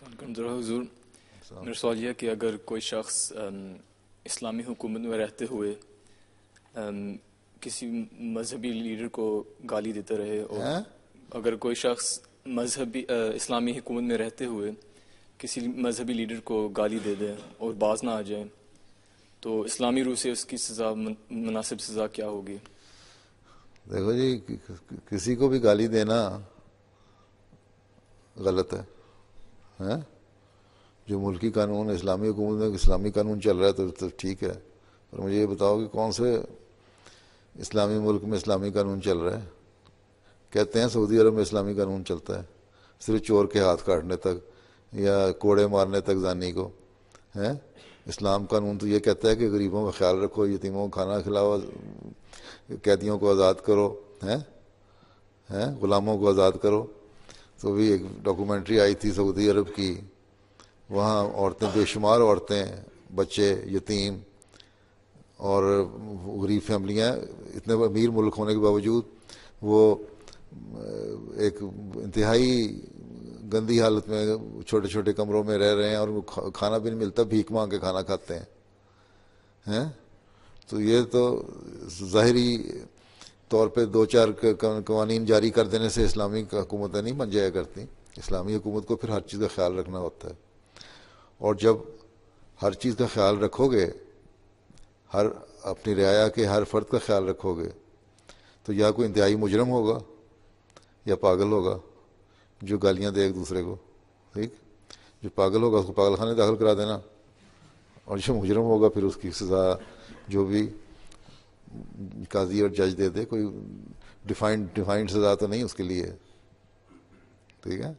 ذرا حضور میرا سوال یہ ہے کہ اگر کوئی شخص اسلامی حکومت میں رہتے ہوئے کسی مذہبی لیڈر کو گالی دیتا رہے، اور اگر کوئی شخص مذہبی اسلامی حکومت میں رہتے ہوئے کسی مذہبی لیڈر کو گالی دے دے اور باز نہ آ جائے، تو اسلامی روح سے اس کی سزا، مناسب سزا کیا ہوگی؟ دیکھو جی، کسی کو بھی گالی دینا غلط ہے. جو ملکی قانون اسلامی حکومت میں اسلامی قانون چل رہا ہے تو ٹھیک ہے، پر مجھے یہ بتاؤ کہ کون سے اسلامی ملک میں اسلامی قانون چل رہا ہے؟ کہتے ہیں سعودی عرب میں اسلامی قانون چلتا ہے، صرف چور کے ہاتھ کاٹنے تک یا کوڑے مارنے تک زانی کو ہے. اسلام قانون تو یہ کہتا ہے کہ غریبوں کا خیال رکھو، یتیموں کو کھانا کھلاؤ، قیدیوں کو آزاد کرو، غلاموں کو آزاد کرو. تو بھی ایک ڈاکومنٹری آئی تھی سعودی عرب کی، وہاں عورتیں، بے شمار عورتیں، بچے، یتیم اور غریب فیملیاں، اتنے امیر ملک ہونے کے باوجود وہ ایک انتہائی گندی حالت میں چھوٹے چھوٹے کمروں میں رہ رہے ہیں، اور کھانا بھی نہیں ملتا، بھیک مانگ کے کھانا کھاتے ہیں. تو یہ تو ظاہری طور پہ دو چار قوانین جاری کر دینے سے اسلامی حکومتیں نہیں بن جایا کرتی. اسلامی حکومت کو پھر ہر چیز کا خیال رکھنا ہوتا ہے، اور جب ہر چیز کا خیال رکھو گے، ہر اپنی رعایا کے ہر فرد کا خیال رکھو گے، تو یا کوئی انتہائی مجرم ہوگا یا پاگل ہوگا جو گالیاں دے ایک دوسرے کو. ٹھیک، جو پاگل ہوگا اس کو پاگل خانے داخل کرا دینا، اور جو مجرم ہوگا پھر اس کی سزا جو بھی قاضی اور جج دے دے. کوئی ڈیفائنڈ سزا تو نہیں اس کے لیے. ٹھیک ہے.